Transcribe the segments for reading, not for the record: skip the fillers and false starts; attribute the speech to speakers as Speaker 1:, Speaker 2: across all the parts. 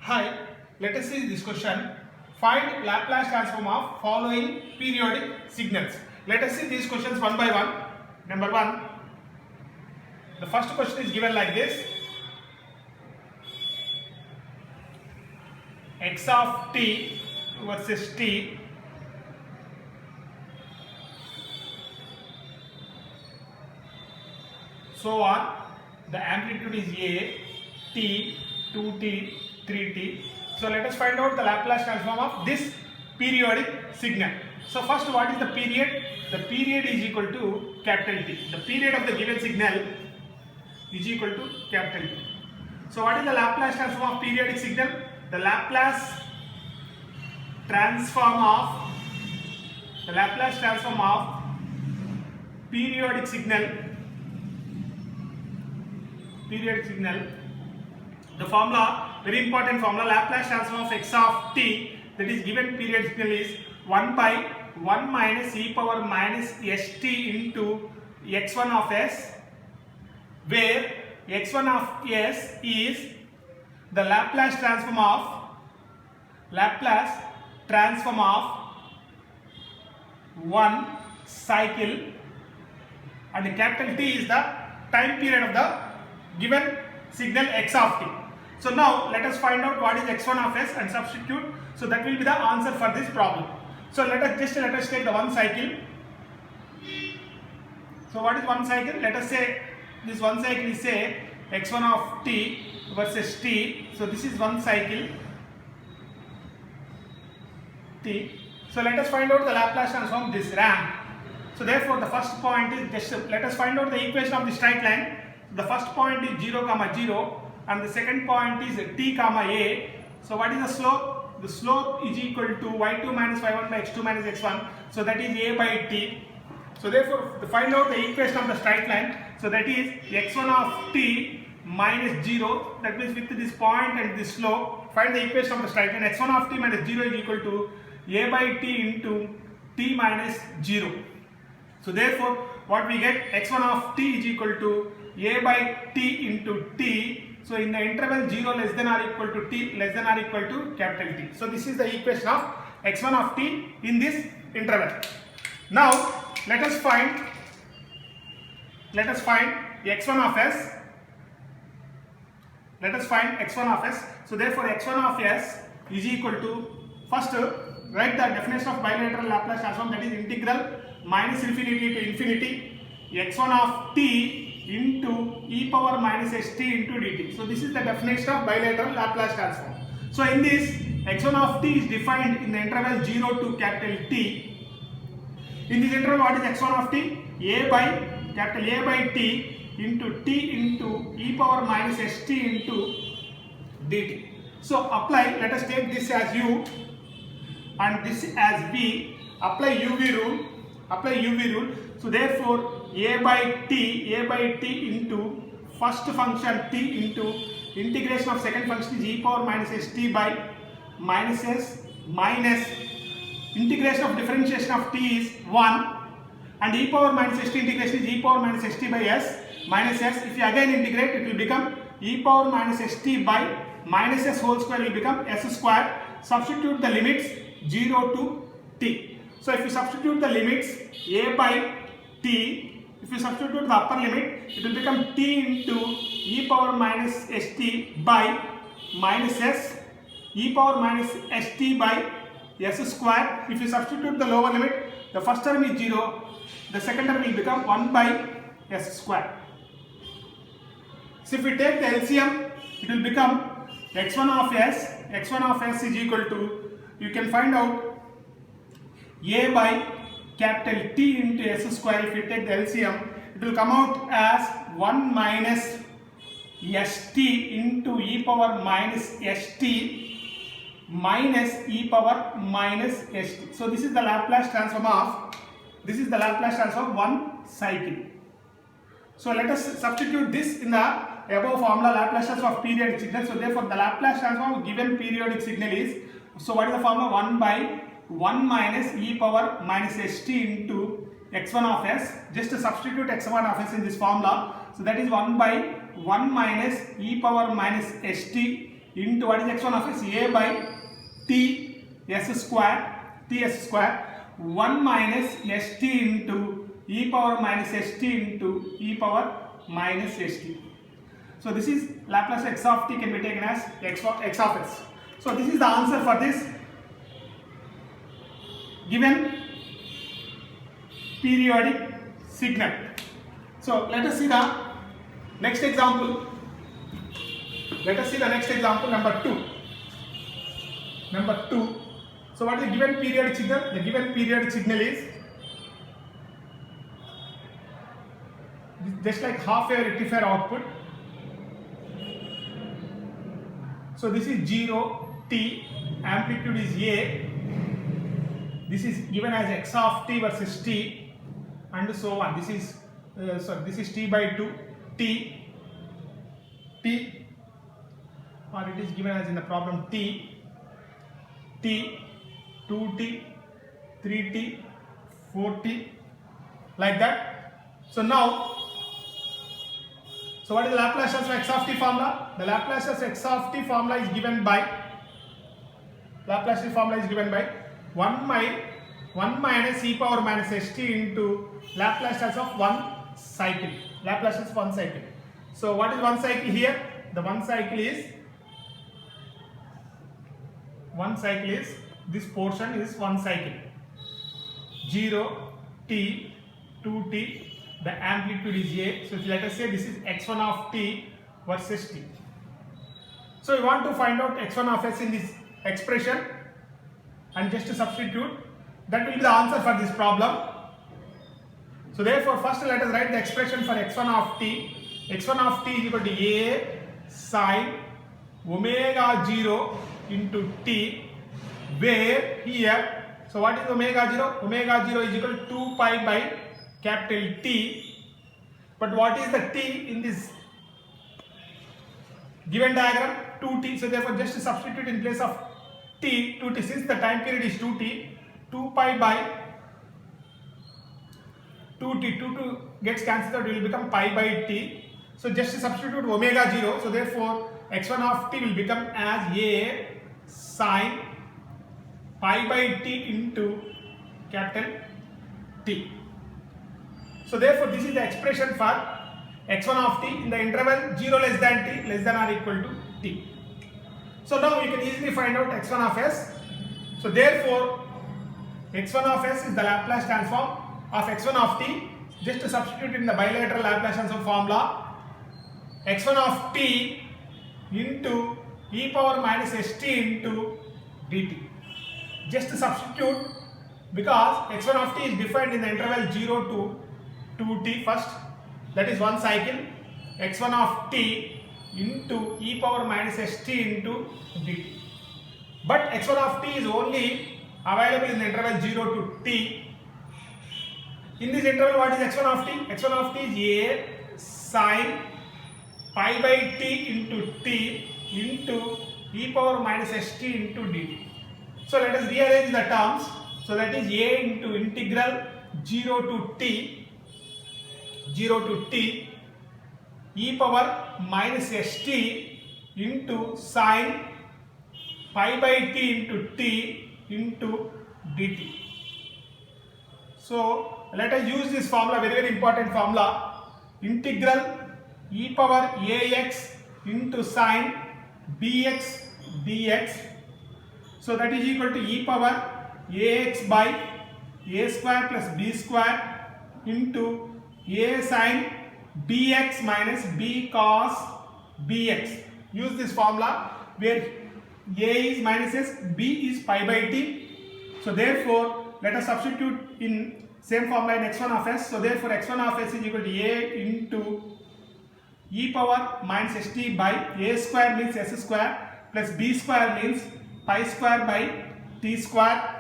Speaker 1: Hi, let us see this question. Find Laplace transform of following periodic signals. Let us see these questions one by one. Number one, the first question is given like this. X of t versus t so on. The amplitude is A, t, 2t, 3t. So let us find out the Laplace transform of this periodic signal. So first, what is the period? The period is equal to capital T. The period of the given signal is equal to capital T. So what is the Laplace transform of periodic signal? The Laplace transform of periodic signal. The formula, very important formula, Laplace transform of x of t, that is given period signal, is 1 by 1 minus e power minus st into x1 of s, where x1 of s is the Laplace transform of one cycle, and capital T is the time period of the given signal x of t. So now let us find out what is x1 of s and substitute. So that will be the answer for this problem. So let us take the one cycle. So what is one cycle? Let us say this one cycle is, say, x1 of t versus t. So this is one cycle t. So let us find out the Laplace transform this ramp. So therefore the first point is just, let us find out the equation of the straight line. The first point is 0, 0, and the second point is t, a. So what is the slope? The slope is equal to y2 minus y1 by x2 minus x1. So that is a by t. So therefore, to find out the equation of the straight line, so that is x1 of t minus 0, that means with this point and this slope, find the equation of the straight line. x1 of t minus 0 is equal to a by t into t minus 0. So therefore, what we get, x1 of t is equal to a by t into t. So in the interval 0 less than or equal to t less than or equal to capital T. So this is the equation of x1 of t in this interval. Now let us find x1 of s. Let us find x1 of s. So therefore x1 of s is equal to, first write the definition of bilateral Laplace transform, that is integral minus infinity to infinity x1 of t into e power minus st into dt. So this is the definition of bilateral Laplace transform. So in this, x1 of t is defined in the interval 0 to capital T. In this interval, what is x1 of t? A by t into t into e power minus st into dt. So apply, let us take this as u and this as v. Apply UV rule. So therefore a by t into first function t into integration of second function is e power minus st by minus s minus integration of differentiation of t is 1, and e power minus st integration is e power minus st by s minus s. If you again integrate, it will become e power minus st by minus s whole square will become s square. Substitute the limits 0 to t. So if you substitute the limits a by t, if you substitute the upper limit, it will become t into e power minus st by minus s, e power minus st by s square. If you substitute the lower limit, the first term is 0, the second term will become 1 by s square. So if we take the LCM, it will become x1 of s is equal to, you can find out a by capital T into s square. If you take the LCM, it will come out as 1 minus st into e power minus st minus e power minus st. So this is the Laplace transform of one cycle. So let us substitute this in the above formula, Laplace transform of periodic signal. So therefore the Laplace transform of given periodic signal is, so what is the formula? 1 by 1 minus e power minus st into x1 of s. Just to substitute x1 of s in this formula. So that is 1 by 1 minus e power minus st into what is x1 of s? A by t s square 1 minus st into e power minus st into e power minus st. So this is Laplace x of t can be taken as x of s. So this is the answer for this given periodic signal. So let us see the next example. Let us see the next example, number 2. Number 2. So what is the given periodic signal? The given periodic signal is just like half wave rectifier output. So this is 0 t, amplitude is A. This is given as x of t versus t, and so on. This is this is t by 2 t, or it is given as in the problem t 2t 3t 4t, like that. So now, so what is the Laplace transform x of t formula? The Laplace transform x of t formula is given by 1 minus e power minus st into Laplace transform of one cycle. Laplace transform one cycle. So what is one cycle here? The one cycle is this portion is one cycle. 0 t 2t. The amplitude is A. So let us say this is x1 of t versus t. So we want to find out x1 of s in this expression and just to substitute. That will be the answer for this problem. So therefore first let us write the expression for x1 of t. x1 of t is equal to A sin omega 0 into t, where here, so what is omega 0? Omega 0 is equal to 2 pi by capital T. But what is the t in this given diagram? 2t. So therefore just to substitute in place of t, 2t, since the time period is 2t, 2 pi by 2t, 2 gets cancelled out, it will become pi by t. So just to substitute omega 0, so therefore x1 of t will become as A sin pi by t into capital T. So therefore this is the expression for x1 of t in the interval 0 less than t less than or equal to t. So now we can easily find out x1 of s. So therefore x1 of s is the Laplace transform of x1 of t. Just to substitute in the bilateral Laplace transform formula, x1 of t into e power minus st into dt. Just to substitute, because x1 of t is defined in the interval 0 to 2t first, that is one cycle, x1 of t into e power minus st into dt. But x1 of t is only available in the interval 0 to t. In this interval, what is x1 of t? x1 of t is A sin pi by t into t into e power minus st into dt. So let us rearrange the terms. So that is A into integral 0 to t e power minus st into sin pi by t into t into dt. So let us use this formula, very important formula, integral e power ax into sin bx dx. So that is equal to e power ax by a square plus b square into a sin bx minus b cos bx. Use this formula where a is minus s, b is pi by t. So therefore let us substitute in same formula in x1 of s. So therefore x1 of s is equal to a into e power minus st by a square means s square plus b square means pi square by t square.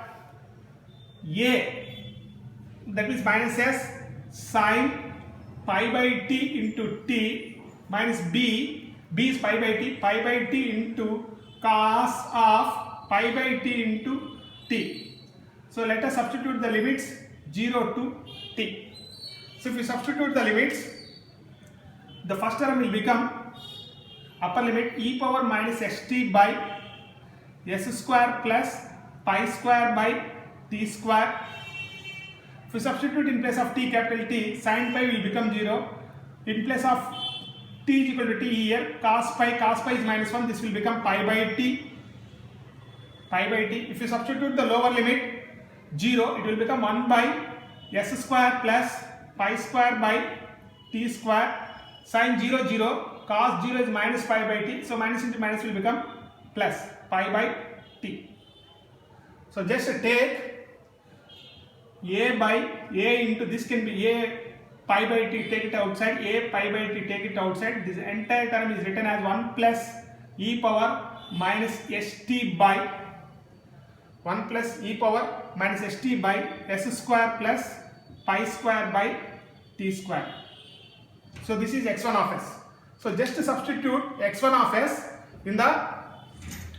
Speaker 1: A, that is minus s sin pi by t into t minus b is pi by t into cos of pi by t into t. So let us substitute the limits 0 to t. So if we substitute the limits, the first term will become upper limit e power minus st by s square plus pi square by t square. If you substitute in place of t capital T, sin pi will become 0. In place of t is equal to t here, cos pi is minus 1, this will become pi by t. If you substitute the lower limit 0, it will become 1 by s square plus pi square by t square. Sin 0 0, cos 0 is minus pi by t, so minus into minus will become plus pi by t. So just take a by a into this can be a pi by t, take it outside, a pi by t, take it outside. This entire term is written as 1 plus e power minus st by 1 plus e power minus st by s square plus pi square by t square. So this is x1 of s. So just to substitute x1 of s in the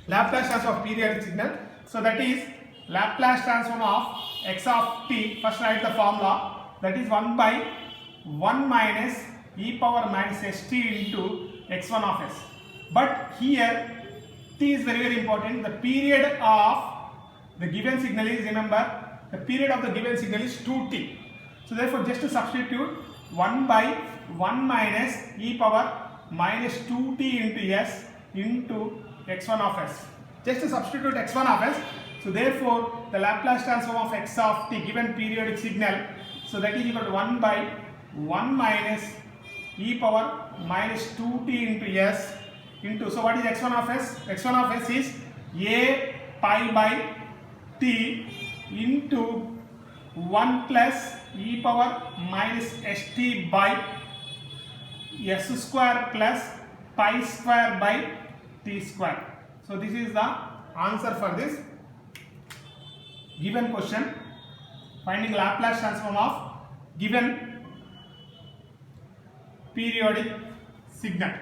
Speaker 1: Laplace transform of periodic signal. So that is Laplace transform of x of t. First write the formula, that is 1 by 1 minus e power minus st into x1 of s. But here t is very important. The period of the given signal is, remember, the period of the given signal is 2t. So therefore just to substitute 1 by 1 minus e power minus 2t into s into x1 of s. Just to substitute x1 of s. So therefore the Laplace transform of x of t given periodic signal, so that is equal to 1 by 1 minus e power minus 2t into s into, so what is x1 of s? x1 of s is a pi by t into 1 plus e power minus st by s square plus pi square by t square. So this is the answer for this given question, finding Laplace transform of given periodic signal.